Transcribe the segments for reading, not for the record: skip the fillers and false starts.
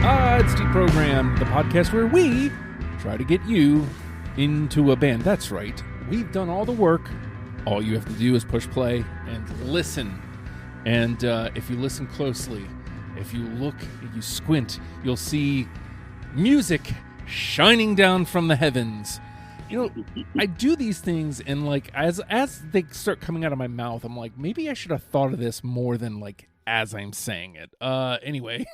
It's Deprogram, the podcast where we try to get you into a band. That's right. We've done all the work. All you have to do is push play and listen. And if you listen closely, if you look, if you squint, you'll see music shining down from the heavens. You know, I do these things, and like as they start coming out of my mouth, I'm like, maybe I should have thought of this more than like as I'm saying it. Anyway,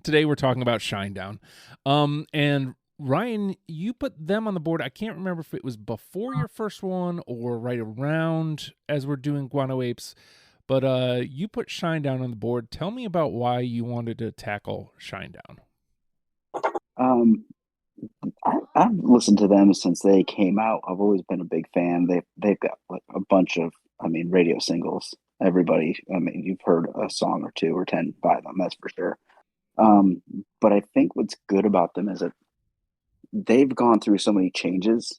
today we're talking about Shinedown. And Ryan, you put them on the board. I can't remember if it was before your first one or right around as we're doing Guano Apes, but you put Shinedown on the board. Tell me about why you wanted to tackle Shinedown. I've listened to them since they came out. I've always been a big fan. They've got like a bunch of, radio singles. Everybody, you've heard a song or two or 10 by them, that's for sure. But I think what's good about them is that they've gone through so many changes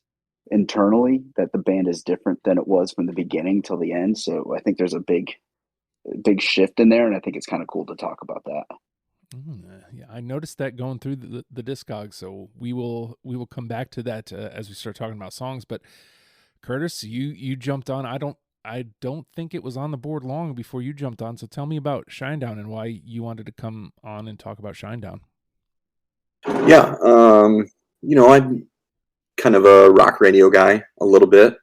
internally that the band is different than it was from the beginning till the end. So I think there's a big shift in there, and I think it's kind of cool to talk about that. Yeah, I noticed that going through the Discog, so we will come back to that as we start talking about songs. But Curtis, you jumped on. I don't think it was on the board long before you jumped on. So tell me about Shinedown and why you wanted to come on and talk about Shinedown. Yeah, I'm kind of a rock radio guy a little bit.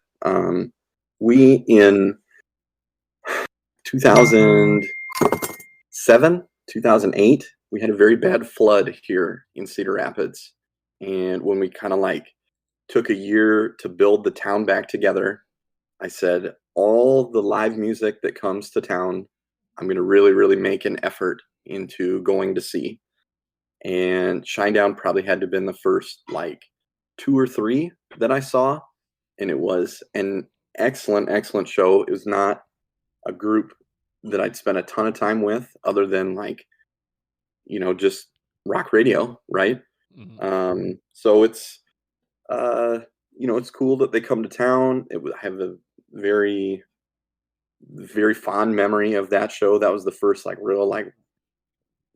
We in 2007, 2008. We had a very bad flood here in Cedar Rapids. And when we kind of like took a year to build the town back together, I said, all the live music that comes to town, I'm going to really, really make an effort into going to see. And Shinedown probably had to have been the first like 2 or 3 that I saw. And it was an excellent show. It was not a group that I'd spent a ton of time with other than like, just rock radio, right? Mm-hmm. So it's, it's cool that they come to town. I have a very, very fond memory of that show. That was the first like real like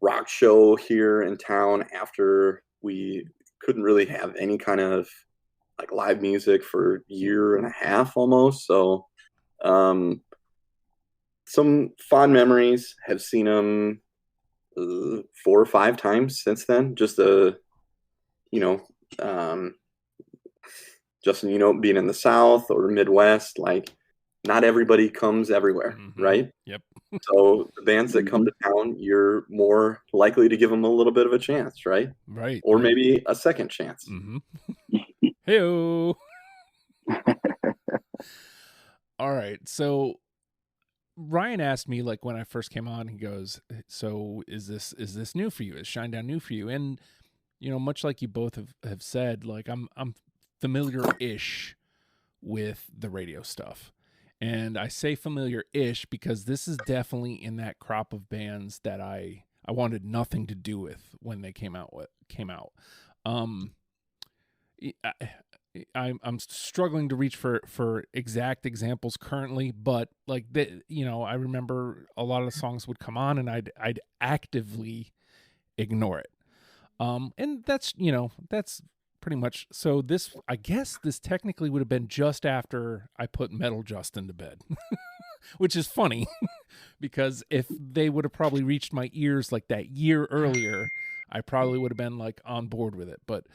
rock show here in town after we couldn't really have any kind of like live music for a year and a half almost. So, some fond memories. Have seen them 4 or 5 times since then. Just being in the South or Midwest, like not everybody comes everywhere, mm-hmm. Right? Yep. So the bands that come to town, you're more likely to give them a little bit of a chance, right? Right. Or maybe a second chance. Mm-hmm. Hey-o. All right. So Ryan asked me, like, when I first came on, he goes, so is this new for you? Is Shinedown new for you? And, much like you both have said, like, I'm familiar-ish with the radio stuff. And I say familiar-ish because this is definitely in that crop of bands that I wanted nothing to do with when they came out. I'm struggling to reach for exact examples currently, but like I remember a lot of the songs would come on and I'd actively ignore it. And that's pretty much, so I guess this technically would have been just after I put Metal Justin to bed, which is funny because if they would have probably reached my ears like that year earlier, I probably would have been like on board with it. But,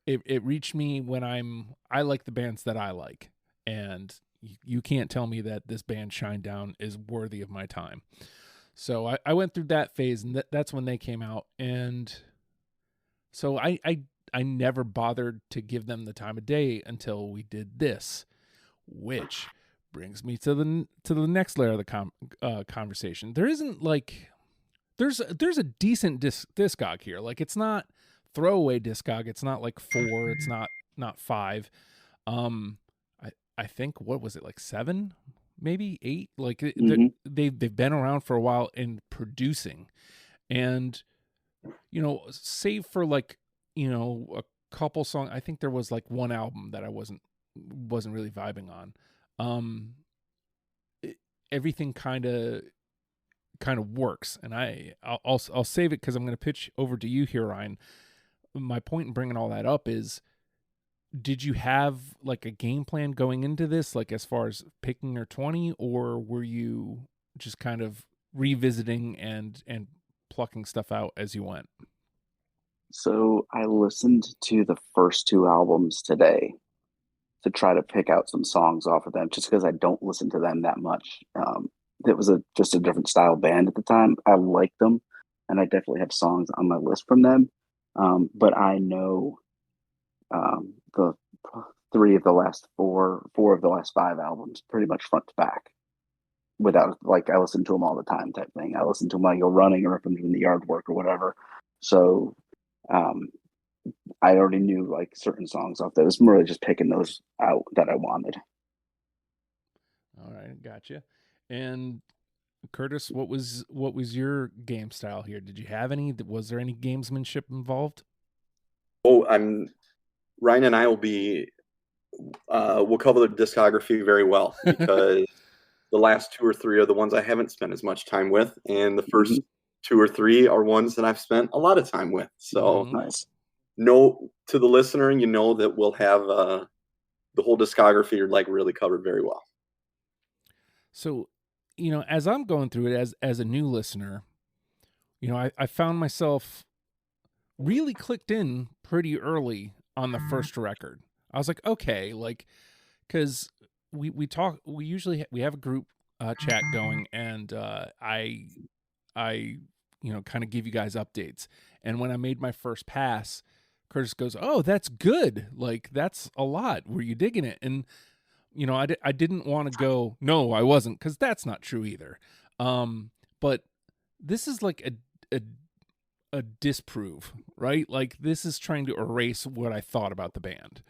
it reached me when I like the bands that I like, and you can't tell me that this band Shinedown is worthy of my time. So I went through that phase, and that's when they came out. And so I never bothered to give them the time of day until we did this, which brings me to the next layer of the conversation. There isn't like, there's a decent discog here. Like, it's not throwaway discog. It's not like 4. It's not 5. I think, what was it, like 7, maybe 8? Like mm-hmm. they've been around for a while in producing, and save for like a couple songs. I think there was like one album that I wasn't really vibing on. Everything kind of kind of works. And I'll save it because I'm going to pitch over to you here, Ryan. My point in bringing all that up is, did you have like a game plan going into this, like as far as picking your 20, or were you just kind of revisiting and plucking stuff out as you went? So I listened to the first two albums today to try to pick out some songs off of them, just because I don't listen to them that much. It was just a different style band at the time. I liked them, and I definitely have songs on my list from them. But I know the three of the last four of the last five albums pretty much front to back. Without, like, I listen to them all the time type thing. I listen to them while you're running or if I'm doing the yard work or whatever. So um, I already knew like certain songs off that. It was more just picking those out that I wanted. All right, gotcha. And Curtis, what was your game style here? Did you have any? Was there any gamesmanship involved? Oh, Ryan and I will be we'll cover the discography very well, because the last two or three are the ones I haven't spent as much time with, and the first two or three are ones that I've spent a lot of time with. So nice. No, to the listener, you know that we'll have the whole discography like really covered very well. So, as I'm going through it as a new listener, I found myself really clicked in pretty early on the first record. I was like, okay, like, because we usually we have a group chat going, and I kind of give you guys updates. And when I made my first pass, Curtis goes, "Oh, that's good. Like, that's a lot. Were you digging it?" And I didn't want to go, "No, I wasn't," because that's not true either. But this is like a disprove, right? Like, this is trying to erase what I thought about the band.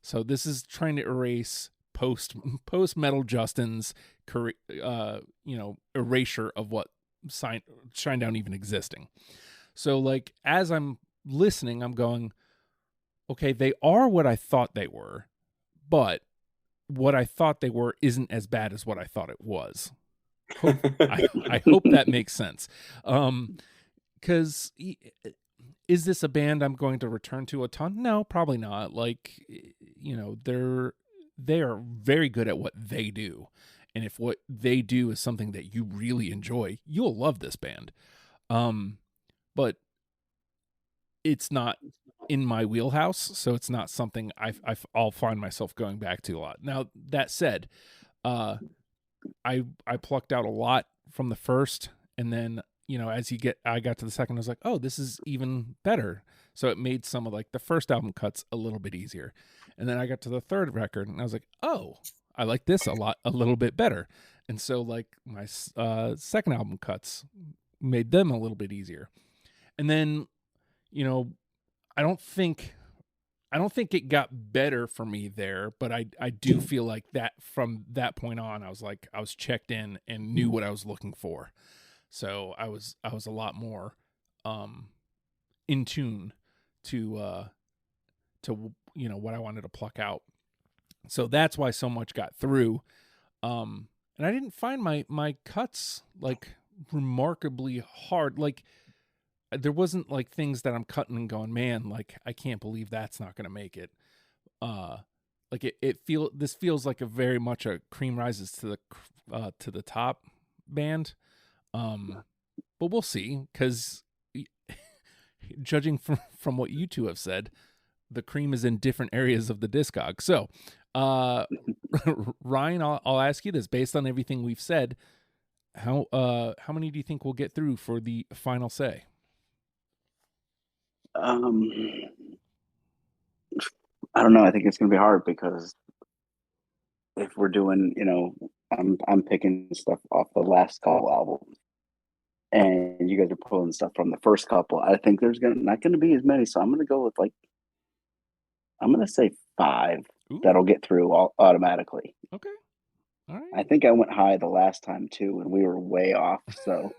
So this is trying to erase post Metal Justin's erasure of what Shinedown even existing. So like, as I'm listening, I'm going, okay, they are what I thought they were, but what I thought they were isn't as bad as what I thought it was. I hope that makes sense. Because is this a band I'm going to return to a ton? No, probably not. Like, they are very good at what they do. And if what they do is something that you really enjoy, you'll love this band. But it's not in my wheelhouse, so it's not something I'll find myself going back to a lot. Now, that said, I plucked out a lot from the first, and then I got to the second, I was like, oh, this is even better. So it made some of like the first album cuts a little bit easier. And then I got to the third record, and I was like, oh, I like this a little bit better. And so like my second album cuts made them a little bit easier. And then, I don't think it got better for me there, but I do feel like that from that point on, I was checked in and knew what I was looking for. So I was a lot more in tune to what I wanted to pluck out. So that's why so much got through. And I didn't find my cuts like remarkably hard. Like, there wasn't like things that I'm cutting and going, man, like, I can't believe that's not going to make it. Like this feels like a very much a Cream Rises to the Top band. But we'll see, because judging from what you two have said, the cream is in different areas of the discog. So, Ryan, I'll ask you this, based on everything we've said, how many do you think we'll get through for the final say? I don't know. I think it's going to be hard, because if we're doing, I'm picking stuff off the last couple albums, and you guys are pulling stuff from the first couple. I think there's not going to be as many, so I'm going to go with I'm going to say 5. Ooh. That'll get through automatically. Okay. All right. I think I went high the last time too, and we were way off. So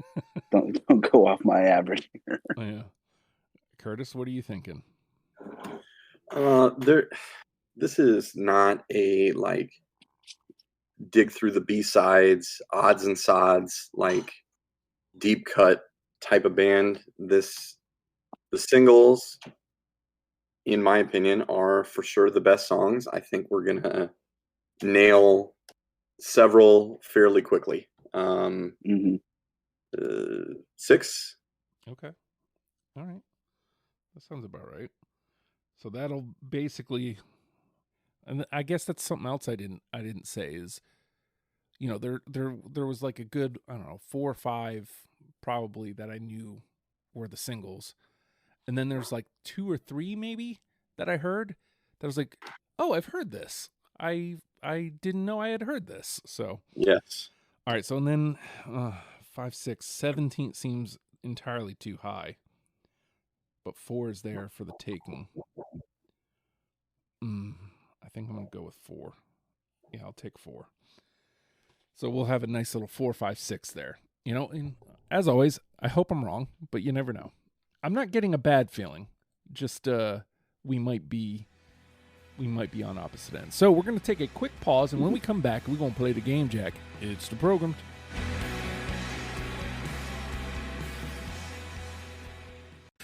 don't go off my average here. Oh, yeah. Curtis, what are you thinking? This is not a like dig through the B-sides, odds and sods, like deep cut type of band. The singles, in my opinion, are for sure the best songs. I think we're gonna nail several fairly quickly. 6. Okay. All right. That sounds about right. So that'll basically, and I guess that's something else I didn't say is, you know, there was like a good, I don't know, 4 or 5 probably that I knew were the singles. And then there's like 2 or 3 maybe that I heard that was like, oh, I've heard this. I didn't know I had heard this. So yes. All right. So and then 5, 6, 17 seems entirely too high. But 4 is there for the taking. I think I'm going to go with 4. Yeah, I'll take 4. So we'll have a nice little 4, 5, 6 there. You know, and as always, I hope I'm wrong, but you never know. I'm not getting a bad feeling. Just we might be on opposite ends. So we're going to take a quick pause, and when we come back, we're going to play the game, Jack. It's the program.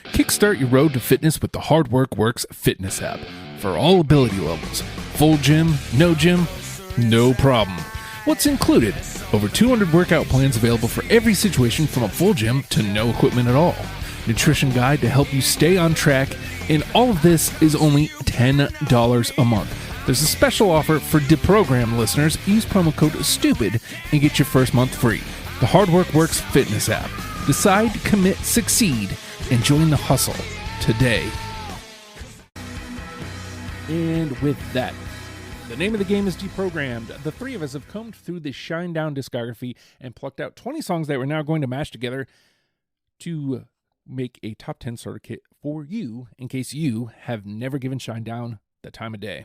Kickstart your road to fitness with the Hard Work Works fitness app. For all ability levels, full gym, no problem. What's included? Over 200 workout plans available for every situation from a full gym to no equipment at all. Nutrition guide to help you stay on track, and all of this is only $10 a month. There's a special offer for deprogram listeners. Use promo code STUPID and get your first month free. The Hard Work Works fitness app. Decide, commit, succeed, and join the hustle today. And with that, the name of the game is Deprogrammed. The 3 of us have combed through the Shinedown discography and plucked out 20 songs that we're now going to mash together to make a top 10 starter kit for you in case you have never given Shinedown the time of day.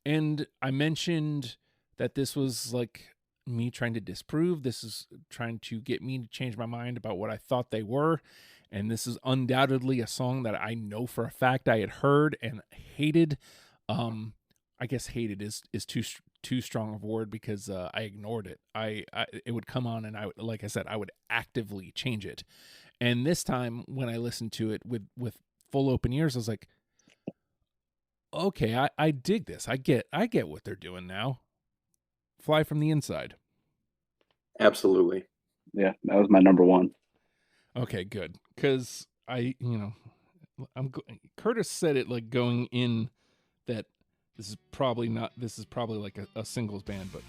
And I mentioned that this was like me trying to disprove. This is trying to get me to change my mind about what I thought they were. And this is undoubtedly a song that I know for a fact I had heard and hated. I guess hated is too strong of a word because I ignored it. It would come on and like I said, I would actively change it. And this time when I listened to it with full open ears, I was like, okay, I dig this. I get what they're doing now. Fly from the Inside. Absolutely. Yeah, that was my number 1. Okay, good. Because Curtis said it like going in that this is probably like a singles band, but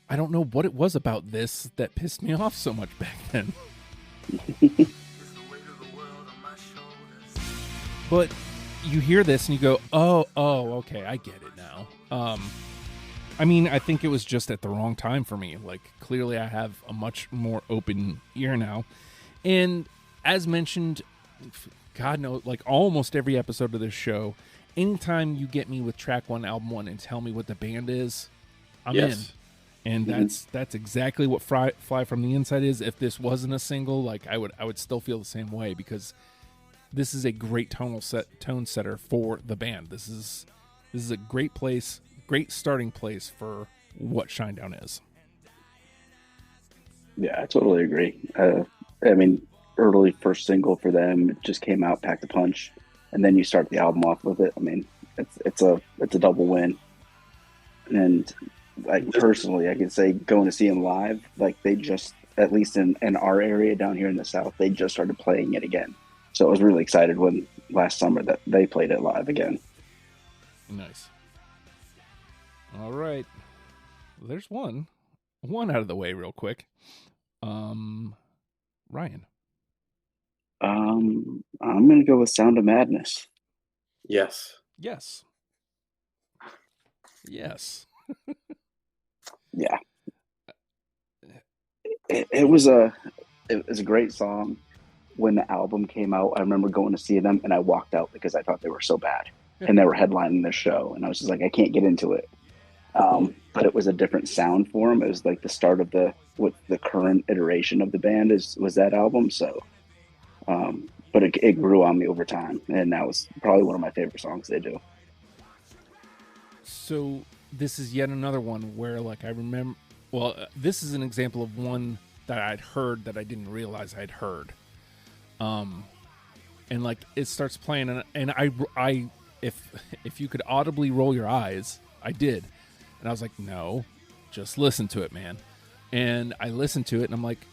I don't know what it was about this that pissed me off so much back then. But you hear this and you go, oh, okay, I get it now. I mean, I think it was just at the wrong time for me. Like, clearly I have a much more open ear now. And as mentioned, God knows, like almost every episode of this show, anytime you get me with track 1, album 1, and tell me what the band is, I'm in. And that's exactly what Fly from the Inside is. If this wasn't a single, like I would still feel the same way because this is a great tone setter for the band. This is a great place. Great starting place for what Shinedown is. Yeah, I totally agree. I mean, early first single for them, it just came out, packed a punch, and then you start the album off with it. I mean, it's a double win. And like personally, I can say going to see them live, like they just, at least in our area down here in the South, they just started playing it again. So I was really excited when last summer that they played it live again. Nice. All right. Well, there's one out of the way real quick. Ryan. I'm going to go with Sound of Madness. Yes. Yes. Yeah. It was a great song. When the album came out, I remember going to see them and I walked out because I thought they were so bad. And they were headlining the show and I was just like, I can't get into it. But it was a different sound for them. It was like the start of the current iteration of the band was that album. So, but it grew on me over time, and that was probably one of my favorite songs they do. So this is yet another one where, like, I remember. Well, this is an example of one that I'd heard that I didn't realize I'd heard. And like it starts playing, and I if you could audibly roll your eyes, I did, and I was like, no, just listen to it, man. And I listened to it, and I'm like,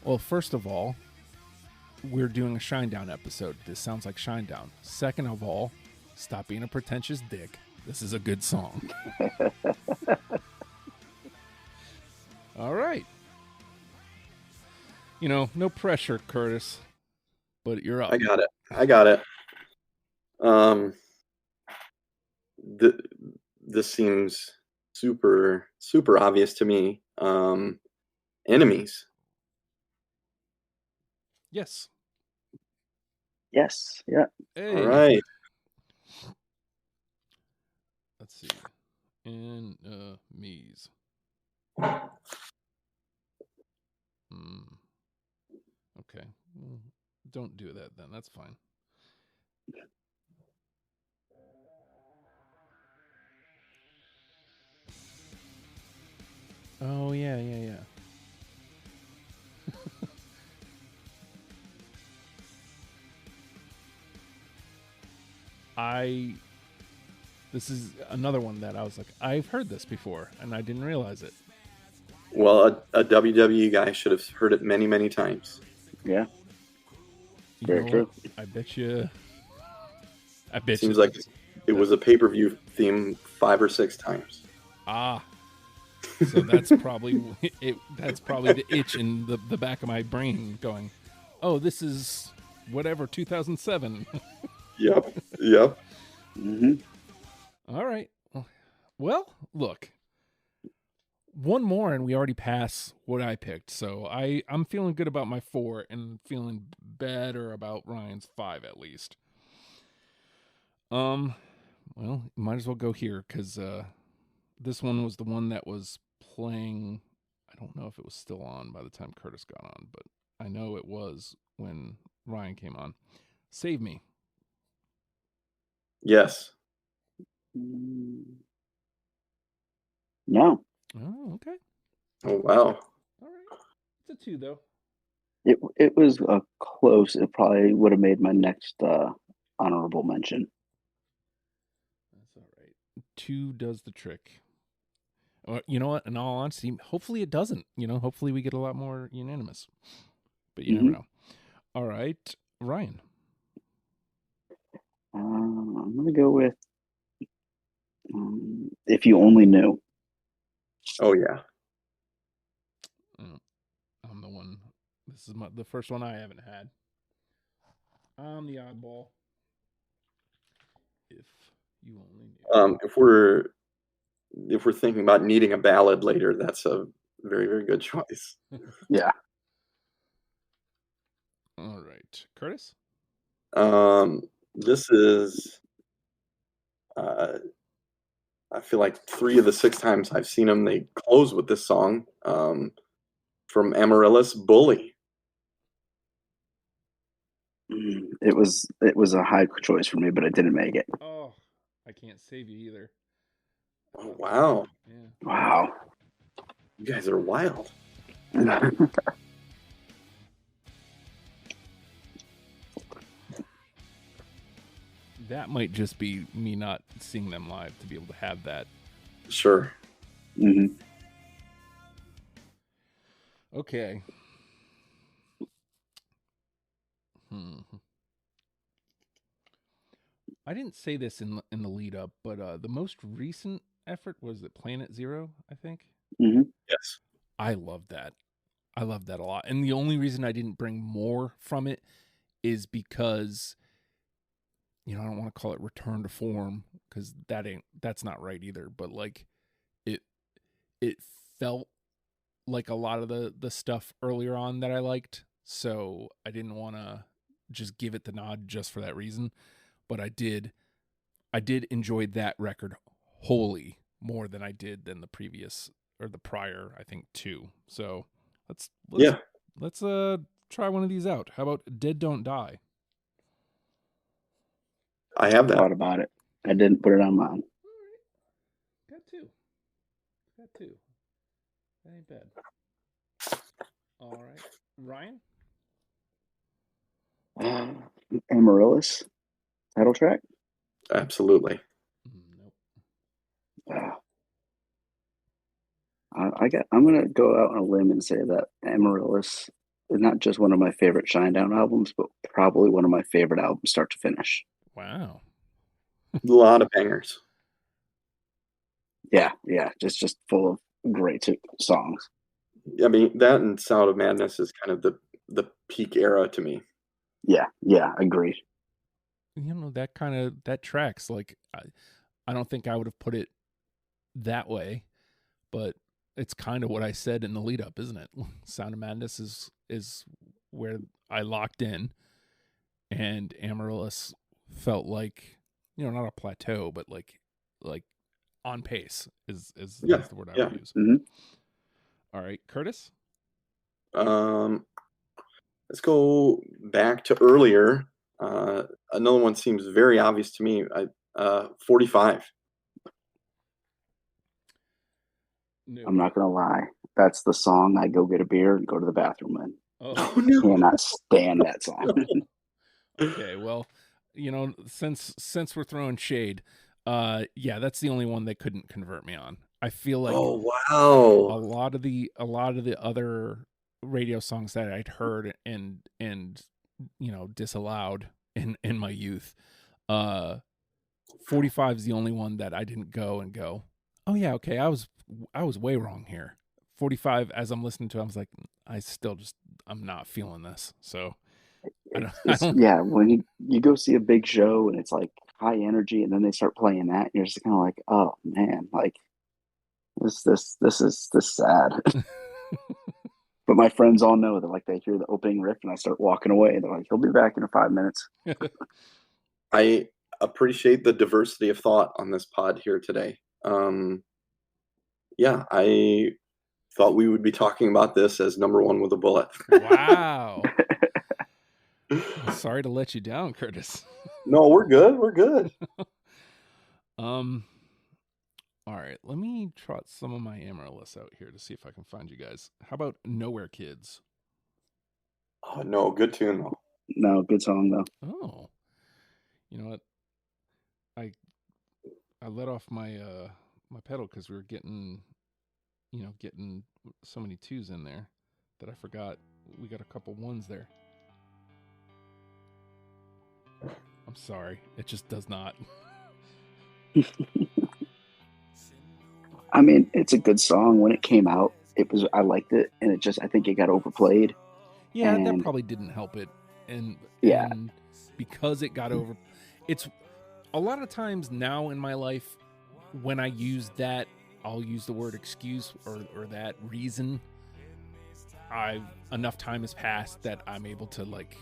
well, first of all, we're doing a Shinedown episode. This sounds like Shinedown. Second of all, stop being a pretentious dick. This is a good song. All right. You know, no pressure, Curtis, but you're up. I got it. This seems super, super obvious to me. Enemies. Yes. Yes. Yeah. Hey. All right. Let's see. Enemies. Okay. Well, don't do that then. That's fine. Oh, yeah. This is another one that I was like, I've heard this before, and I didn't realize it. Well, a WWE guy should have heard it many, many times. Yeah. You Very know true. what? I bet you. Seems like it was a pay-per-view theme 5 or 6 times. So that's probably it. That's probably the itch in the back of my brain going, oh, this is whatever 2007. Yep. Mm-hmm. All right. Well, look. One more and we already pass what I picked. So I'm feeling good about my 4 and feeling better about Ryan's 5 at least. Well, might as well go here because this one was the one that was playing. I don't know if it was still on by the time Curtis got on, but I know it was when Ryan came on. Save Me. Yes. No. Oh, okay. Oh, wow. All right. It's a 2, though. It was a close. It probably would have made my next honorable mention. That's all right. 2 does the trick. You know what? In all honesty, hopefully it doesn't. You know, hopefully we get a lot more unanimous. But you never know. All right, Ryan. I'm going to go with If You Only Knew. Oh, yeah. I'm the one. This is the first one I haven't had. I'm the oddball. If You Only Knew. If we're thinking about needing a ballad later, that's a very, very good choice. Yeah. All right, Curtis. This is. I feel like 3 of the 6 times I've seen them, they close with this song from Amaryllis, "Bully." It was a high choice for me, but it didn't make it. Oh, I can't save you either. Oh, wow. Yeah. Wow. You guys are wild. That might just be me not seeing them live to be able to have that. Sure. Mm-hmm. Okay. I didn't say this in the lead up, but the most recent effort was at Planet Zero, I think. Mm-hmm. Yes. I love that. I love that a lot. And the only reason I didn't bring more from it is because, you know, I don't want to call it return to form because that's not right either. But like it felt like a lot of the stuff earlier on that I liked. So I didn't want to just give it the nod just for that reason. But I did enjoy that record wholly more than I did than the previous or the prior, I think, 2. So let's try one of these out. How about Dead Don't Die? I have that. Thought about it. I didn't put it on mine. Got two. That ain't bad. All right, Ryan. Amaryllis title track. Absolutely. Nope. Uh, I'm gonna go out on a limb and say that Amaryllis is not just one of my favorite Shinedown albums, but probably one of my favorite albums, start to finish. Wow. A lot of bangers. Yeah, just full of great songs. I mean, that and Sound of Madness is kind of the peak era to me. Yeah, agreed. That tracks. Like, I don't think I would have put it that way, but it's kind of what I said in the lead up, isn't it? Sound of Madness is where I locked in, and Amaryllis felt like, not a plateau, but like on pace is the word I would use. Mm-hmm. All right, Curtis. Let's go back to earlier. Another one seems very obvious to me. 45. No. I'm not gonna lie. That's the song I go get a beer and go to the bathroom in. Oh no! Cannot stand that song. Okay, well, since we're throwing shade, that's the only one they couldn't convert me on. I feel like a lot of the other radio songs that I'd heard and disallowed in my youth, 45 is the only one that I didn't go, oh yeah, okay, I was way wrong here. 45, as I'm listening to it, I was like, I'm not feeling this. So I don't. Yeah, when you go see a big show and it's like high energy, and then they start playing that, you're just kind of like, oh man, like this is sad. But my friends all know that, like, they hear the opening riff and I start walking away. They're like, he'll be back in 5 minutes. I appreciate the diversity of thought on this pod here today. I thought we would be talking about this as number one with a bullet. Wow. Well, sorry to let you down, Curtis. No, we're good. We're good. All right, let me trot some of my Amaryllis out here to see if I can find you guys. How about Nowhere Kids? Oh, no, good tune though. No, good song though. Oh, you know what? I let off my my pedal because we were getting so many twos in there that I forgot we got a couple ones there. I'm sorry, it just does not. I mean, it's a good song. When it came out, I liked it, and I think it got overplayed. Yeah, that probably didn't help it. And because it got over, it's a lot of times now in my life when I use that, I'll use the word excuse or that reason. Enough time has passed that I'm able to like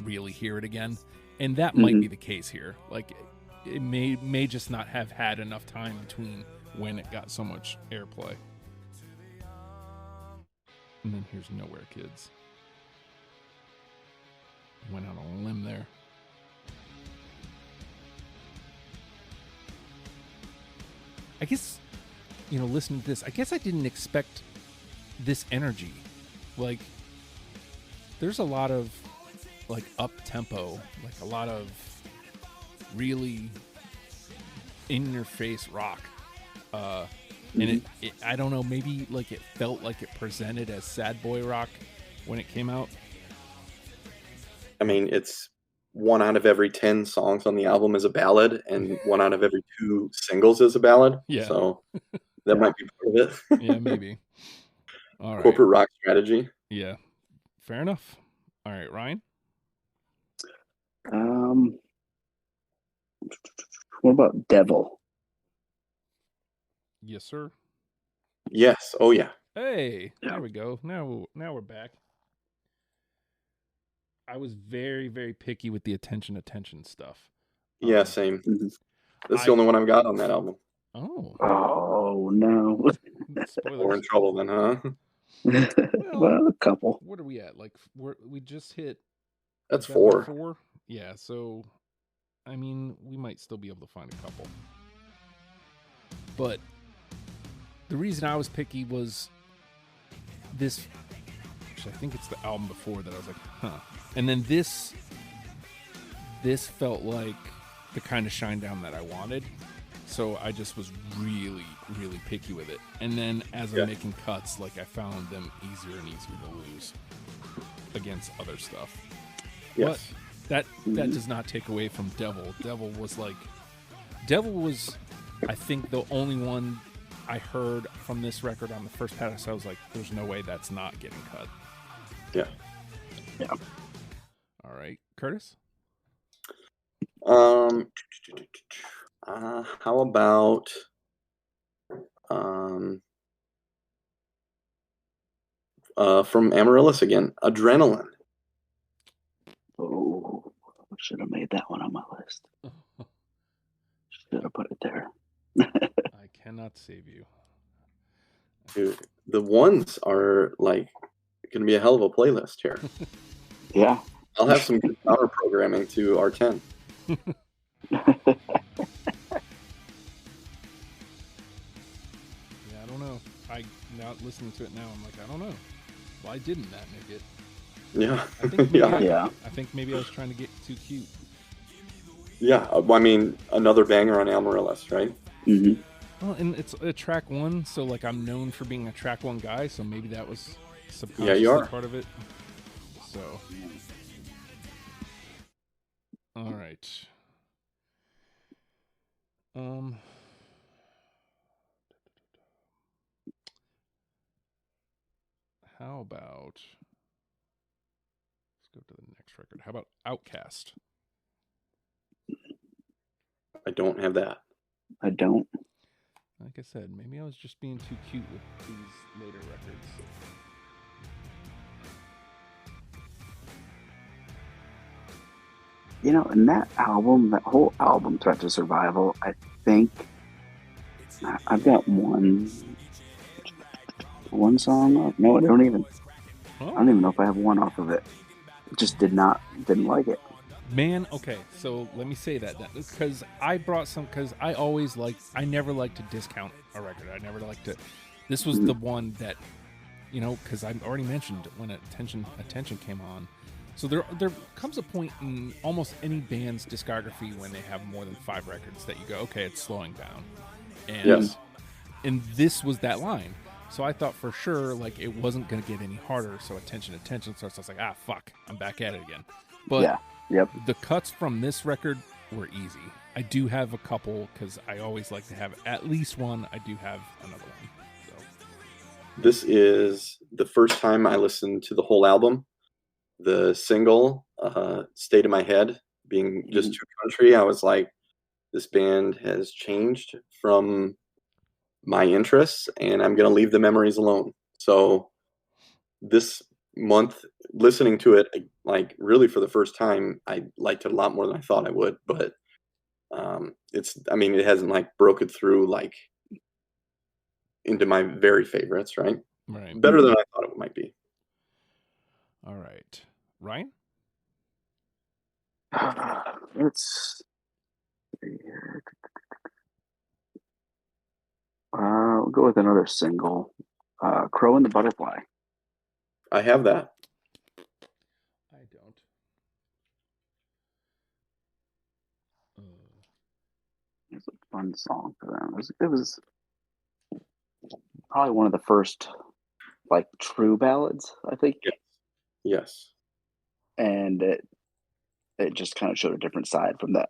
really hear it again, and that might be the case here. Like it may just not have had enough time between when it got so much airplay. And then here's Nowhere Kids. Went on a limb there. I guess, listening to this, I guess I didn't expect this energy. Like, there's a lot of, like, up-tempo, like, a lot of really in-your-face rock. And it I don't know, maybe, like, it felt like it presented as sad boy rock when it came out. I mean, it's 1 out of every 10 songs on the album is a ballad, and 1 out of every 2 singles is a ballad. Yeah. So that might be part of it. Yeah, maybe. All right. Corporate rock strategy. Yeah. Fair enough. All right, Ryan? What about Devil? Yes, sir. Yes. Oh, yeah. Hey, there we go. Now we're back. I was very, very picky with the attention stuff. Yeah, same. That's the only one I've got on that album. Oh no. We're in trouble then, huh? Well, a couple. What are we at? Like we just hit. That's 4. 4. Yeah. So, I mean, we might still be able to find a couple. But the reason I was picky was this actually, I think it's the album before that I was like, huh. And then this felt like the kind of Shinedown that I wanted. So I just was really, really picky with it. And then as I'm making cuts, like I found them easier and easier to lose against other stuff. Yes. But that does not take away from Devil. Devil was, I think, the only one I heard from this record on the first pass. I was like, there's no way that's not getting cut. Yeah. Yeah. All right. Curtis? How about from Amaryllis again, Adrenaline. Oh, I should have made that one on my list. Should have put it there. I cannot save you. Dude, the ones are like going to be a hell of a playlist here. Yeah. I'll have some good power programming to R10. Yeah, I don't know. Now listening to it now, I'm like, I don't know. Why didn't that make it? Yeah. I think maybe Yeah. I think maybe I was trying to get too cute. Yeah. I mean, another banger on Amaryllis, right? Mm-hmm. Well, and it's a track one, so like I'm known for being a track one guy, so maybe that was subconsciously part of it. So, all right. How about, let's go to the next record. How about Outcast? I don't have that. I don't. Like I said, maybe I was just being too cute with these later records. You know, in that whole album, Threat to Survival, I think I've got one song off. No, I don't even know if I have one off of it. Just didn't like it. Man, okay, so let me say that because I brought some, because I never like to discount a record. I never like to. This was the one that, because I already mentioned when Attention came on. So there comes a point in almost any band's discography when they have more than 5 records that you go, okay, it's slowing down. And, yes. And this was that line. So I thought for sure, like, it wasn't going to get any harder. So Attention. So I was like, fuck, I'm back at it again. But yeah. Yep. The cuts from this record were easy. I do have a couple because I always like to have at least one. I do have another one. So. This is the first time I listened to the whole album. The single stayed in my head, being just too country. I was like, this band has changed from my interests, and I'm going to leave the memories alone. So this month, listening to it, like really for the first time, I liked it a lot more than I thought I would. But it hasn't like broken through like into my very favorites, right? Right. Better than I thought it might be. All right. Ryan? Let's see here. We'll go with another single. Crow and the Butterfly. I have that. I don't. It's a fun song for them. It was probably one of the first like true ballads, I think. Yes. And it just kind of showed a different side from that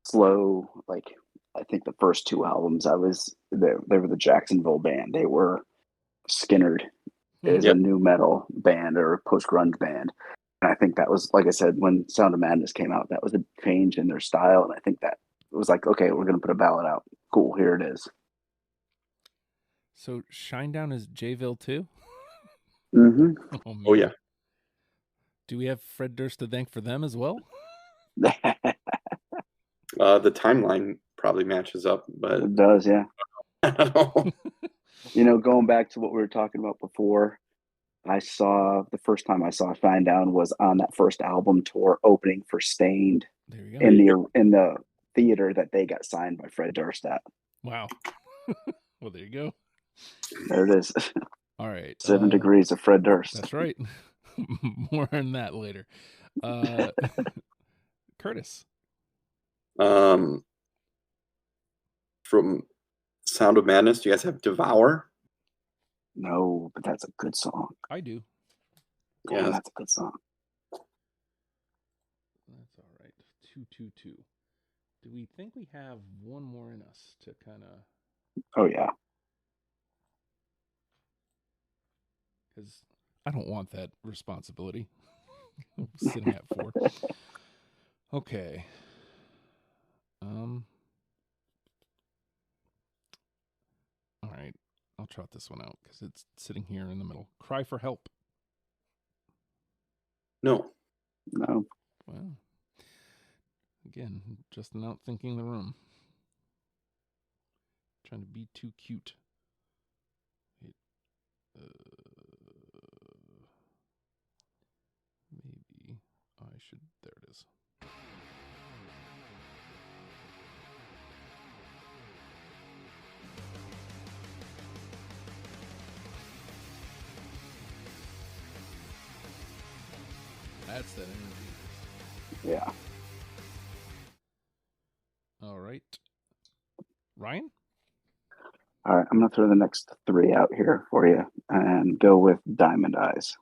slow, like I think the first 2 albums they were the Jacksonville band. They were Skinnerd is a new metal band or a post grunge band. And I think that was, like I said, when Sound of Madness came out, that was a change in their style. And I think that it was like, okay, we're going to put a ballad out. Cool, here it is. So Shinedown is Jayville too? Mm-hmm. Oh, yeah. Do we have Fred Durst to thank for them as well? The timeline probably matches up, but it does, yeah. I don't know. Going back to what we were talking about before, the first time I saw Shinedown was on that first album tour opening for Stained in the theater that they got signed by Fred Durst at. Wow. Well, there you go. There it is. All right. 7 Degrees of Fred Durst. That's right. More on that later. Curtis. From Sound of Madness, do you guys have Devour? No, but that's a good song. I do. Yeah, that's a good song. That's all right. 222. Do we think we have one more in us to kind of... Oh, yeah. Because I don't want that responsibility. I'm sitting at 4. Okay. All right. I'll trot this one out because it's sitting here in the middle. Cry for Help. No. Well, again, just not thinking the room. Trying to be too cute. Maybe I should. There it is. That's that energy. Yeah. All right. Ryan? All right, I'm going to throw the next 3 out here for you and go with Diamond Eyes.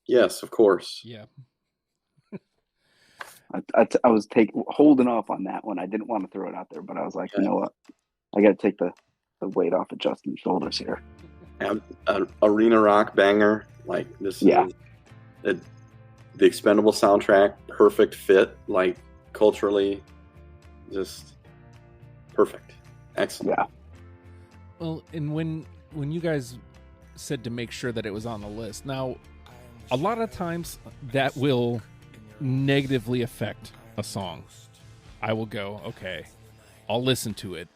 Yes, of course. Yeah. I was holding off on that one. I didn't want to throw it out there, but I was like, you know what? I got to take the weight off of Justin's shoulders here. Arena rock banger. Like, this is the Expendable soundtrack, perfect fit, like, culturally, just perfect. Excellent. Yeah. Well, and when you guys said to make sure that it was on the list, now, a lot of times that will negatively affect a song. I will go, okay, I'll listen to it.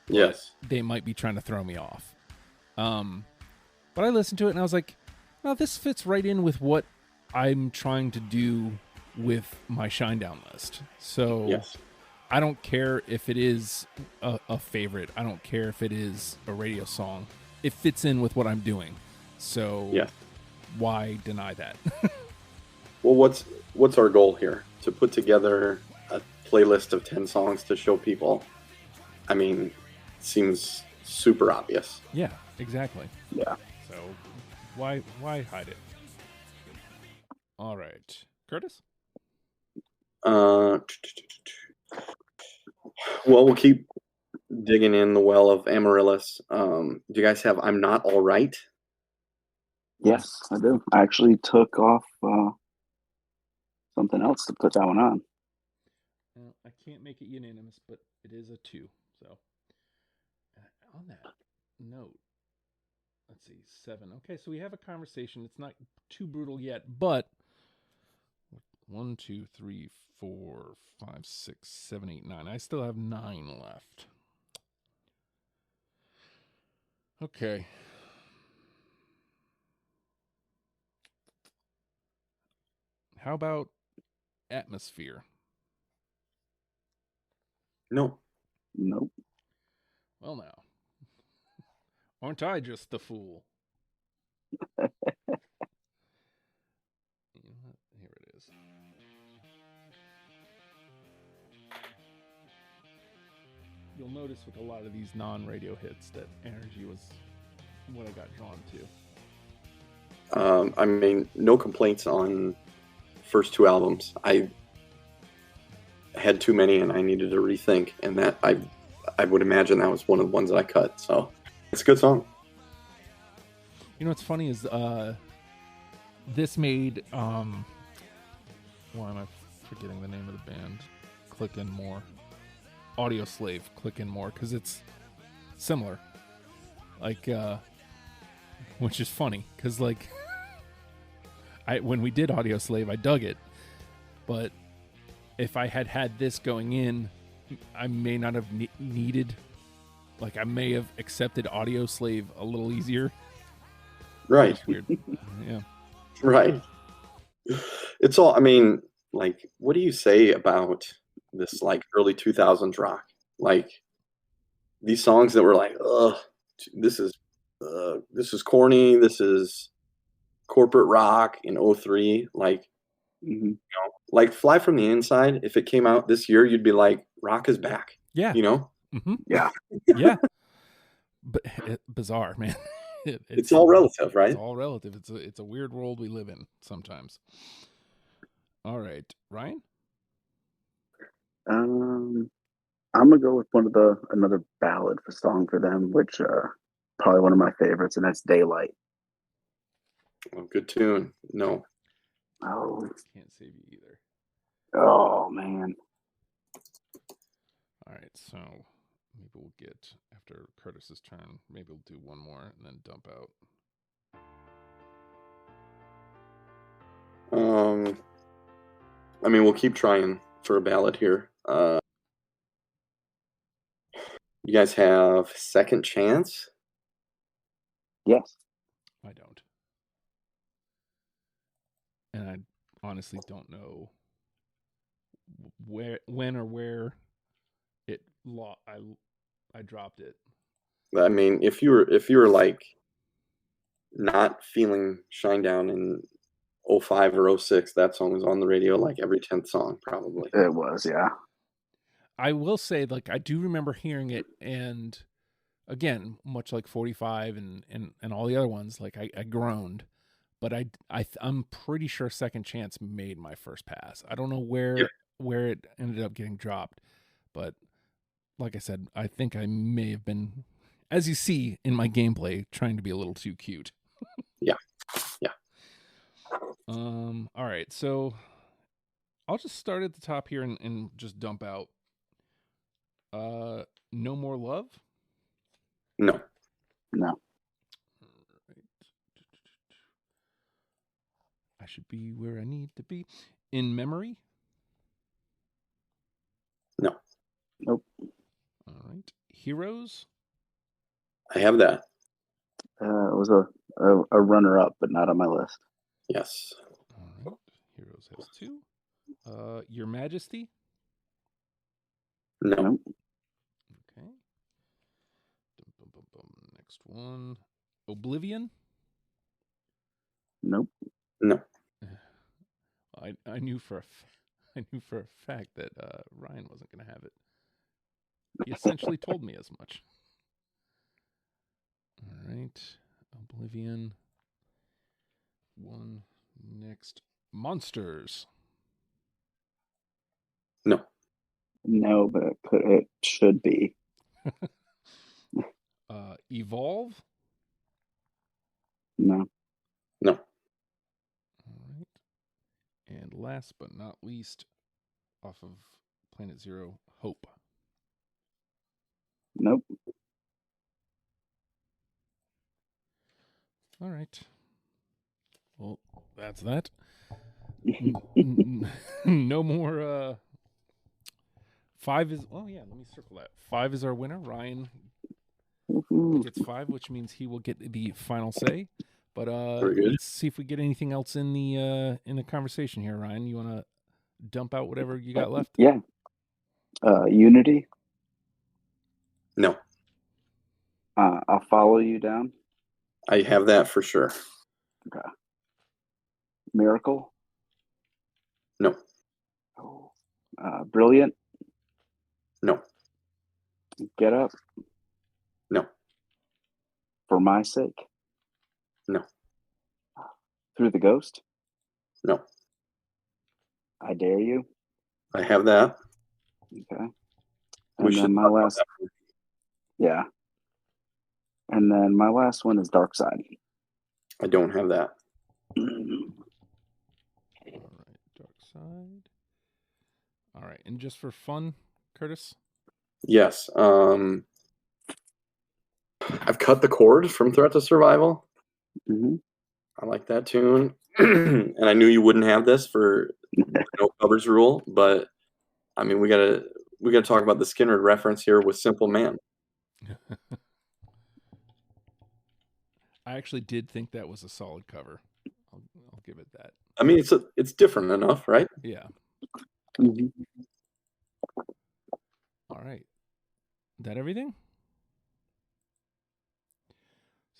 Yes. They might be trying to throw me off. But I listened to it and I was like, well, this fits right in with what I'm trying to do with my Shinedown list. So yes. I don't care if it is a favorite. I don't care if it is a radio song. It fits in with what I'm doing. So why deny that? Well, what's our goal here? To put together a playlist of 10 songs to show people. I mean, seems super obvious. Yeah, exactly. Yeah. So why hide it? All right. Curtis? Well, we'll keep digging in the well of Amaryllis. Do you guys have I'm Not All Right? Yes, I do. I actually took off something else to put that one on. I can't make it unanimous, but it is a 2. So on that note, let's see, 7. Okay, so we have a conversation. It's not too brutal yet, but 1, 2, 3, 4, 5, 6, 7, 8, 9. I still have 9 left. Okay. How about Atmosphere? Nope. Well, now, aren't I just the fool? Here it is. You'll notice with a lot of these non-radio hits that energy was what I got drawn to. I mean, no complaints on first 2 albums. I had too many and I needed to rethink, and that I would imagine that was one of the ones that I cut. So it's a good song. You know what's funny is this made why am I forgetting the name of the band? Click In More. Audio Slave, Click In More, because it's similar. Like which is funny because like when we did Audio Slave, I dug it, but if I had this going in, I may not have needed, like I may have accepted Audio Slave a little easier. Right. It's weird. Yeah. Right. It's all, I mean, like, what do you say about this, like, early 2000s rock? Like, these songs that were like, ugh, this is this is corny. This is corporate rock in 03. Like, Mm-hmm. like Fly from the Inside. If it came out this year, you'd be like, rock is back. Yeah. Mm-hmm. Yeah. Yeah. But bizarre, man. It's all relative, right? It's all relative. It's a weird world we live in sometimes. All right, Ryan. I'm gonna go with another ballad for song for them, which probably one of my favorites, and that's Daylight. Oh, good tune. No. Oh. Can't save you either. Oh man. All right, so maybe we'll get after Curtis's turn. Maybe we'll do one more and then dump out. I mean, we'll keep trying for a ballad here. You guys have Second Chance? Yes. I don't. And I honestly don't know when or where it I dropped it. I mean, if you were like not feeling Shinedown in 05 or 06, that song was on the radio like every 10th song, probably. It was, yeah. I will say, like, I do remember hearing it, and again, much like 45 and all the other ones, like I groaned, but I'm pretty sure Second Chance made my first pass. I don't know where it ended up getting dropped, but like I said, I think I may have been, as you see in my gameplay, trying to be a little too cute. Yeah. All right, so I'll just start at the top here and just dump out. No More Love? No. Right. I should be where I need to be. In Memory? No. Nope. All right. Heroes? I have that. It was a runner-up, but not on my list. Yes. All right. Heroes has 2. Your Majesty? No. Nope. Okay. Next one. Oblivion? Nope. No. I knew for a fact that Ryan wasn't going to have it. He essentially told me as much. All right. Oblivion. One. Next. Monsters. No. No, but it should be. Evolve. No. No. All right. And last but not least, off of Planet Zero, Hope. Nope. All right. Well, that's that. No more. 5 is. Oh yeah, let me circle that. 5 is our winner. Ryan gets 5, which means he will get the final say. But let's see if we get anything else in the conversation here, Ryan. You want to dump out whatever you got left? Yeah. Unity. No. I'll follow you down. I have that for sure. Okay. Miracle. No. Oh. Brilliant. No. Get Up. No. For My Sake. No. Through the Ghost. No. I Dare You. I have that. Okay. And then my last. Yeah. And then my last one is Dark Side. I don't have that. All right, Dark Side. All right, and just for fun, Curtis? Yes. I've cut the cord from Threat to Survival. Mm-hmm. I like that tune. And I knew you wouldn't have this for no covers rule, but I mean we gotta talk about the Skinner reference here with Simple Man. I actually did think that was a solid cover. I'll give it that. I mean it's different enough, right? Yeah. Mm-hmm. All right. That everything?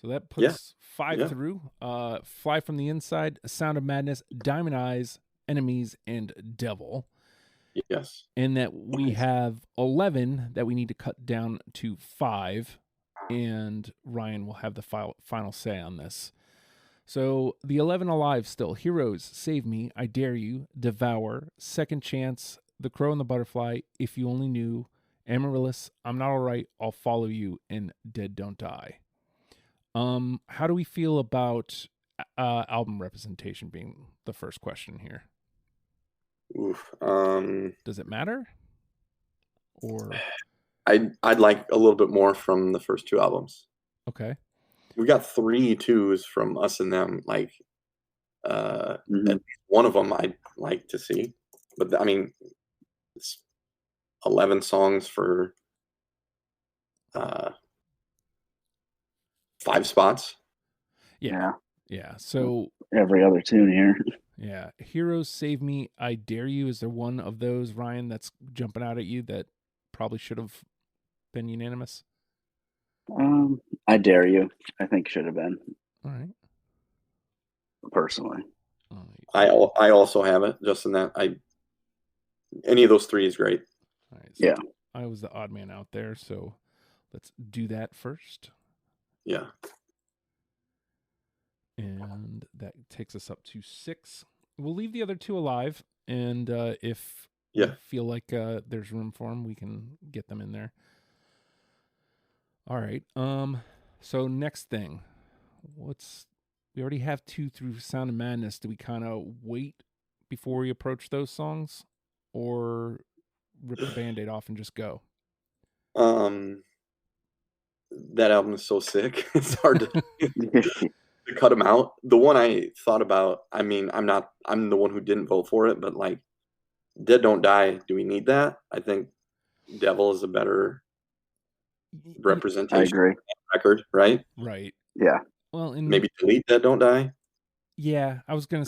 So that puts 5 Yeah. through. Fly from the Inside, Sound of Madness, Diamond Eyes, Enemies, and Devil. Yes. And that we have 11 that we need to cut down to 5. And Ryan will have the final say on this. So the 11 alive still: Heroes, Save Me, I Dare You, Devour, Second Chance, The Crow and the Butterfly, If You Only Knew, Amaryllis, I'm Not Alright, I'll Follow You, and Dead Don't Die. How do we feel about album representation being the first question here? Oof. Does it matter? Or I'd like a little bit more from the first 2 albums. okay. We got 3 2s from us and them. Like, at least one of them I'd like to see, but I mean, it's 11 songs for 5 spots. Yeah. So every other tune here. Yeah. Heroes, Save Me, I Dare You. Is there one of those, Ryan, that's jumping out at you that probably should have been unanimous? I Dare You, I think should have been. All right. Personally. I also have it just in that any of those 3 is great. All right. So yeah. I was the odd man out there, so let's do that first. Yeah. And that takes us up to 6. We'll leave the other 2 alive, and if we feel like there's room for them, we can get them in there. All right. So next thing, we already have 2 through Sound of Madness. Do we kind of wait before we approach those songs, or rip the Band-Aid off and just go? That album is so sick. It's hard to cut them out. The one I thought about, I mean, I'm the one who didn't vote for it, but like Dead Don't Die, do we need that? I think Devil is a better representation. I agree. Of that record, right? Right. Yeah. Well, and maybe delete Dead Don't Die. Yeah, I was gonna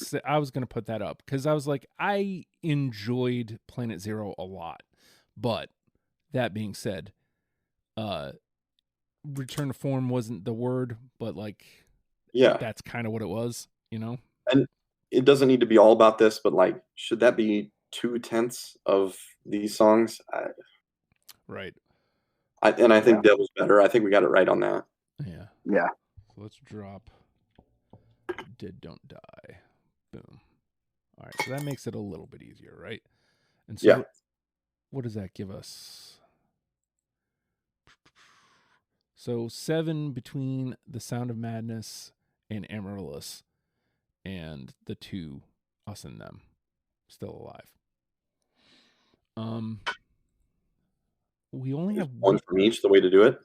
put that up because I was like, I enjoyed Planet Zero a lot, but that being said, Return to Form wasn't the word, but like, yeah, that's kind of what it was, you know. And it doesn't need to be all about this, but like, should that be 2/10 of these songs? Right. I think Devil's better. I think we got it right on that. Yeah. Yeah. So let's drop Dead Don't Die. Boom. All right. So that makes it a little bit easier, right? And so what does that give us? So 7 between The Sound of Madness and Amaryllis, and the 2, Us and Them, still alive. We only have one from each. The way to do it.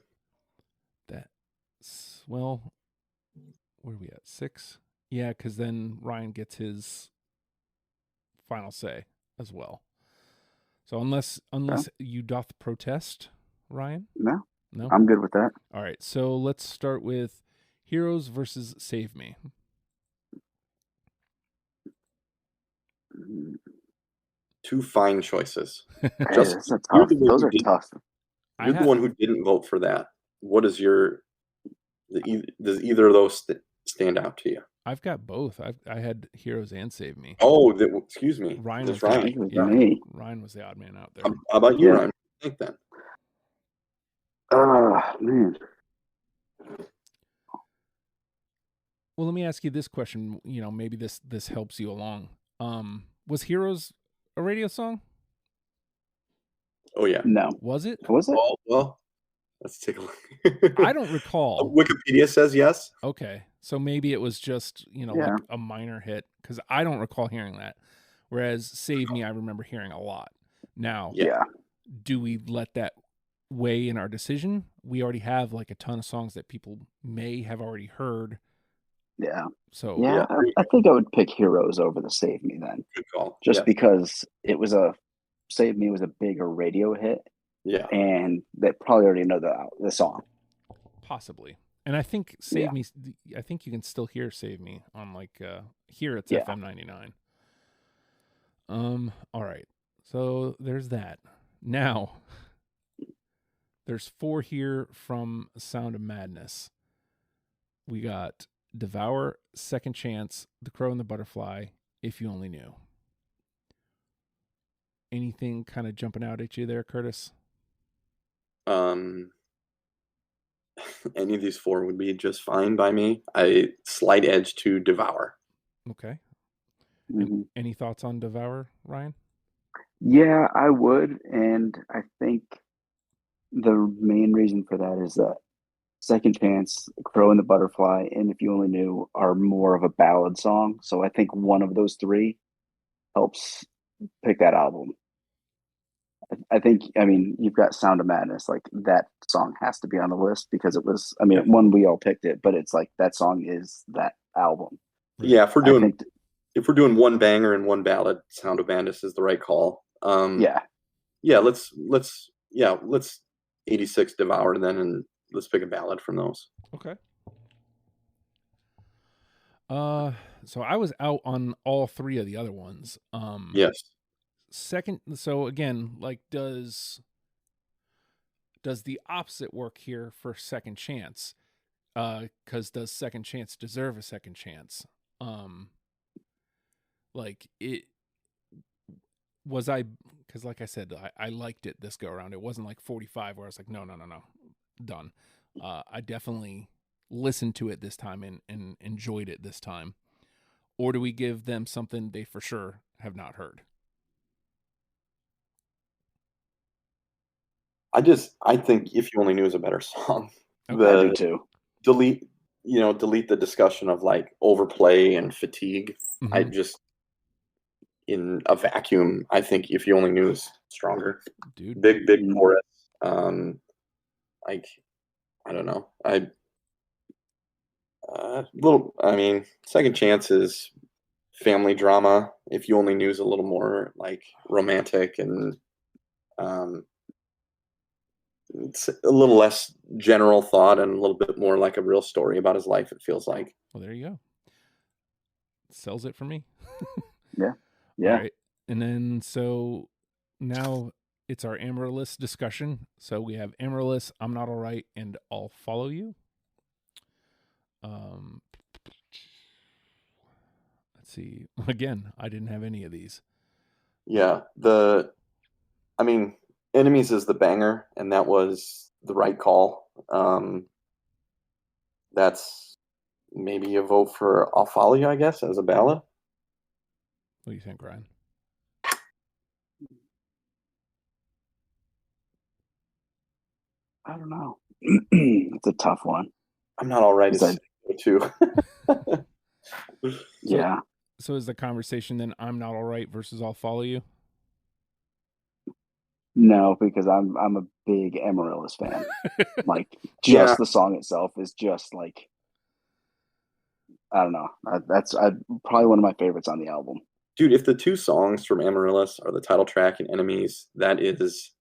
That's, well, where are we at? 6? Yeah, because then Ryan gets his final say as well. So unless you doth protest, Ryan? No. No? I'm good with that. All right, so let's start with Heroes versus Save Me. Two fine choices. Those are tough. You're the one who didn't vote for that. What is does either of those stand out to you? I've got both. I had Heroes and Save Me. Oh, excuse me. Ryan was Ryan was the odd man out there. How about you, Ryan? What do you think then? Man. Well, let me ask you this question. You know, maybe this helps you along. Was Heroes a radio song? Oh yeah. No. Was it? Well, let's take a look. I don't recall. Wikipedia says yes. Okay, so maybe it was just like a minor hit, because I don't recall hearing that. Whereas Save Me, I remember hearing a lot. Now, do we let that weigh in our decision? We already have like a ton of songs that people may have already heard. Yeah. So I think I would pick Heroes over the Save Me then. Good call. Just because Save Me was a bigger radio hit. Yeah. And they probably already know the song. Possibly. And I think Save Me, I think you can still hear Save Me on like here it's FM 99. All right. So there's that. Now there's 4 here from Sound of Madness. We got Devour, Second Chance, The Crow and the Butterfly, If You Only Knew. Anything kind of jumping out at you there, Curtis? Any of these four would be just fine by me. I slight edge to Devour. Okay. Mm-hmm. Any thoughts on Devour, Ryan? Yeah, I would, and I think the main reason for that is that Second Chance, Crow and the Butterfly, and If You Only Knew are more of a ballad song. So I think one of those three helps pick that album. I think, I mean, you've got Sound of Madness. Like, that song has to be on the list because it was, I mean, one, we all picked it, but it's like that song is that album. Yeah, if we're doing one banger and one ballad, Sound of Madness is the right call. Let's 86 Devour then, and let's pick a ballad from those. Okay. So I was out on all three of the other ones. Yes. Second, so again, like, does the opposite work here for Second Chance? Because does Second Chance deserve a second chance? Like, it was because like I said, I liked it this go around. It wasn't like 45 where I was like, no, done. I definitely listened to it this time and enjoyed it this time. Or do we give them something they for sure have not heard? I think If You Only Knew is a better song. Okay. I do too. Delete the discussion of like overplay and fatigue. Mm-hmm. I just, in a vacuum, I think If You Only Knew is stronger. Dude. Big chorus. Like, I don't know. Second Chance is family drama. If You Only Knew is a little more like romantic and it's a little less general thought and a little bit more like a real story about his life, it feels like. Well, there you go. Sells it for me. Yeah. All right. And then, so now it's our Amaryllis discussion. So we have Amaryllis, I'm Not All Right, and I'll Follow You. Let's see. Again, I didn't have any of these. Yeah. Enemies is the banger, and that was the right call. That's maybe a vote for I'll Follow You, I guess, as a ballad. What do you think, Ryan? I don't know. It's a tough one. I'm Not All Right is too. Yeah. So is the conversation then I'm Not All Right versus I'll Follow You? No, because I'm a big Amaryllis fan. Like, just the song itself is just like, I don't know. That's probably one of my favorites on the album. Dude, if the two songs from Amaryllis are the title track and Enemies, that is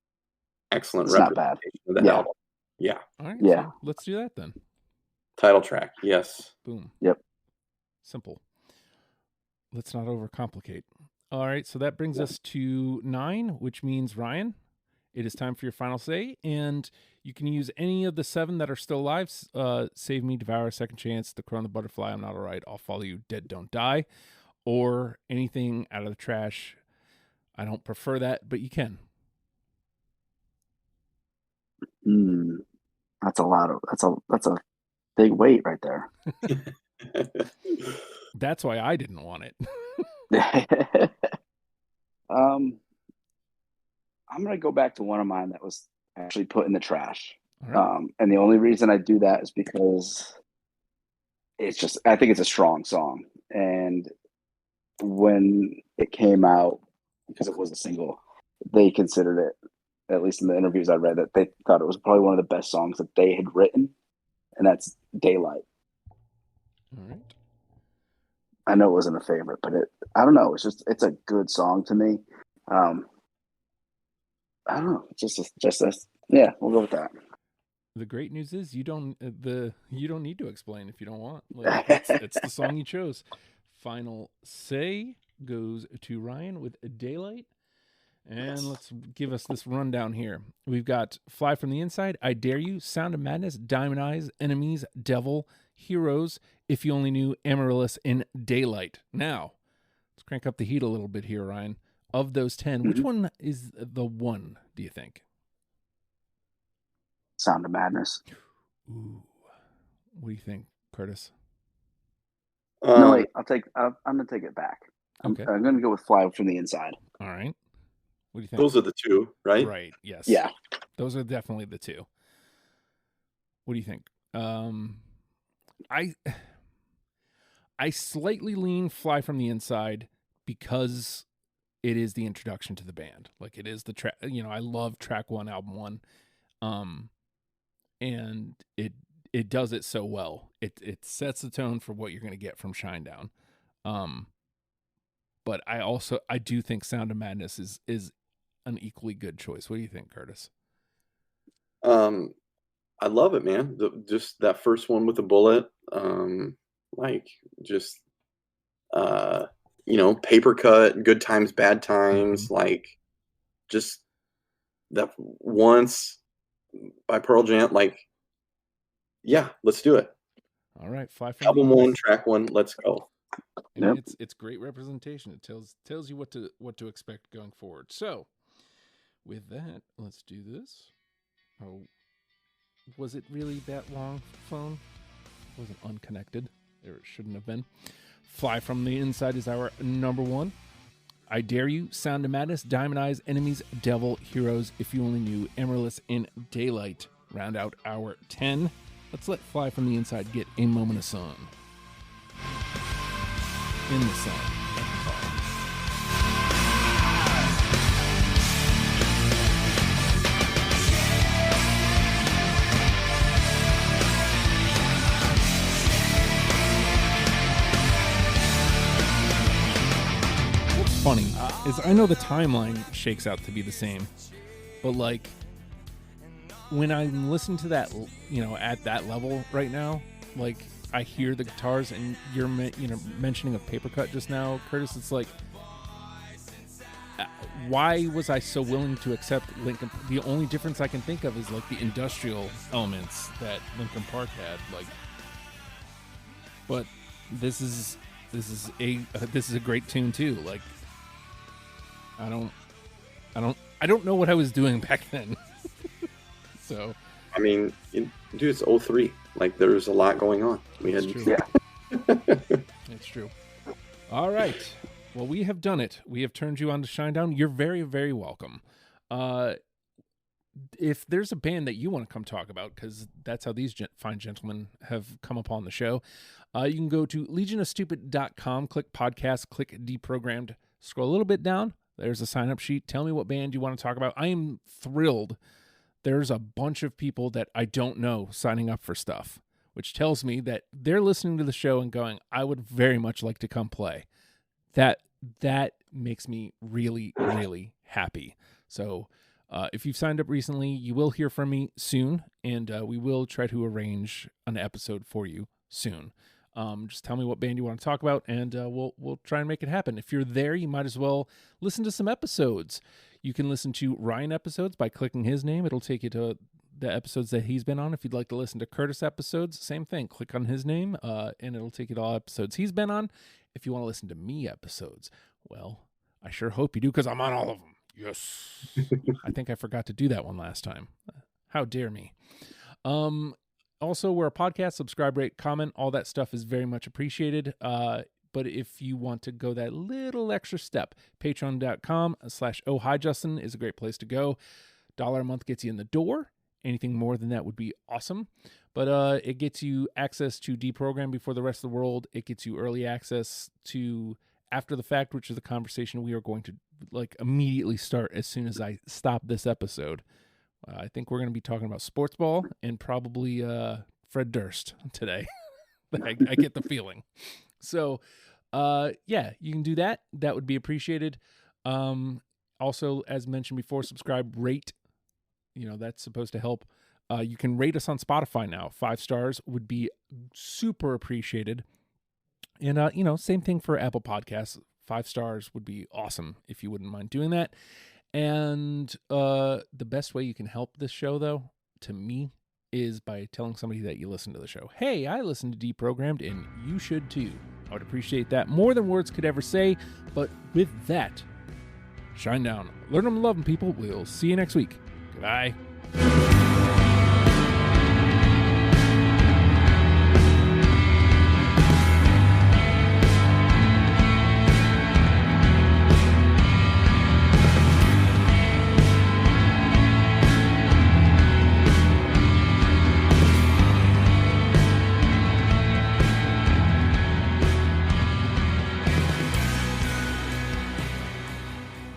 excellent. It's not bad. Of the album. Yeah. All right. Yeah. So let's do that then. Title track. Yes. Boom. Yep. Simple. Let's not overcomplicate. All right. So that brings us to 9, which means, Ryan, it is time for your final say. And you can use any of the 7 that are still alive. Save Me, Devour, Second Chance, The Crow and the Butterfly, I'm Not All Right, I'll Follow You, Dead Don't Die. Or anything out of the trash. I don't prefer that, but you can. That's a big weight right there. That's why I didn't want it. I'm gonna go back to one of mine that was actually put in the trash. Right. And the only reason I do that is because I think it's a strong song. And when it came out, because it was a single, they considered it, at least in the interviews I read, that they thought it was probably one of the best songs that they had written, and that's Daylight. All right. I know it wasn't a favorite, but I don't know. It's a good song to me. I don't know. Yeah, we'll go with that. The great news is you don't need to explain if you don't want. Like, it's the song you chose. Final say goes to Ryan with Daylight. And let's give us this rundown here. We've got Fly from the Inside, I Dare You, Sound of Madness, Diamond Eyes, Enemies, Devil, Heroes, If You Only Knew, Amaryllis, and Daylight. Now, let's crank up the heat a little bit here, Ryan. Of those 10, which one is the one, do you think? Sound of Madness. Ooh. What do you think, Curtis? No, wait. I'm gonna take it back. Okay. I'm gonna go with Fly from the Inside. All right. What do you think? Those are the two, right? Right. Yes. Yeah. Those are definitely the two. What do you think? I slightly lean Fly from the Inside because it is the introduction to the band. Like, it is the track, I love track 1, album 1. And it does it so well. It sets the tone for what you're going to get from Shinedown. But I do think Sound of Madness is an equally good choice. What do you think, Curtis? I love it, man. Just that first one with the bullet, paper cut, good times, bad times, like just that Once by Pearl Jam, like, yeah, let's do it. All right, Fly from album 1, track 1, let's go. And it's great representation. It tells you what to expect going forward. So, with that, let's do this. Oh, was it really that long, phone? It wasn't unconnected. There it shouldn't have been. Fly from the Inside is our number 1. I Dare You, Sound of Madness, Diamond Eyes, Enemies, Devil, Heroes, If You Only Knew, Amaryllis, and Daylight round out our 10. Let's let Fly from the Inside get a moment of sun. In the sun. What's funny is I know the timeline shakes out to be the same, but like when I'm listening to that, at that level right now, like I hear the guitars and you're mentioning a paper cut just now, Curtis. It's like, why was I so willing to accept Linkin? The only difference I can think of is like the industrial elements that Linkin Park had. Like, but this is a great tune too. Like, I don't know what I was doing back then. So, I mean, dude, it's 03. Like, there's a lot going on. It's true. All right. Well, we have done it. We have turned you on to Shinedown. You're very, very welcome. If there's a band that you want to come talk about, because that's how these fine gentlemen have come upon the show, you can go to legionofstupid.com, click podcast, click deprogrammed, scroll a little bit down. There's a sign-up sheet. Tell me what band you want to talk about. I am thrilled. There's a bunch of people that I don't know signing up for stuff, which tells me that they're listening to the show and going, I would very much like to come play. That makes me really, really happy. So if you've signed up recently, you will hear from me soon, and we will try to arrange an episode for you soon. Just tell me what band you want to talk about, and we'll try and make it happen. If you're there, you might as well listen to some episodes. You can listen to Ryan episodes by clicking his name. It'll take you to the episodes that he's been on. If you'd like to listen to Curtis episodes, same thing. Click on his name, and it'll take you to all episodes he's been on. If you want to listen to me episodes, well, I sure hope you do, because I'm on all of them. Yes. I think I forgot to do that one last time. How dare me. Also, we're a podcast. Subscribe, rate, comment. All that stuff is very much appreciated. But if you want to go that little extra step, patreon.com/ohhijustin is a great place to go. $1 a month gets you in the door. Anything more than that would be awesome. But it gets you access to Deprogram Before the Rest of the World. It gets you early access to After the Fact, which is the conversation we are going to immediately start as soon as I stop this episode. I think we're going to be talking about sports ball and probably Fred Durst today. I get the feeling. So, yeah, you can do that. That would be appreciated. Also, as mentioned before, subscribe, rate. That's supposed to help. You can rate us on Spotify now. 5 stars would be super appreciated. And, same thing for Apple Podcasts. 5 stars would be awesome if you wouldn't mind doing that. And the best way you can help this show, though, to me, is by telling somebody that you listen to the show. Hey, I listen to Deprogrammed, and you should too. I would appreciate that more than words could ever say. But with that, shine down. Learn them and love them, people. We'll see you next week. Goodbye.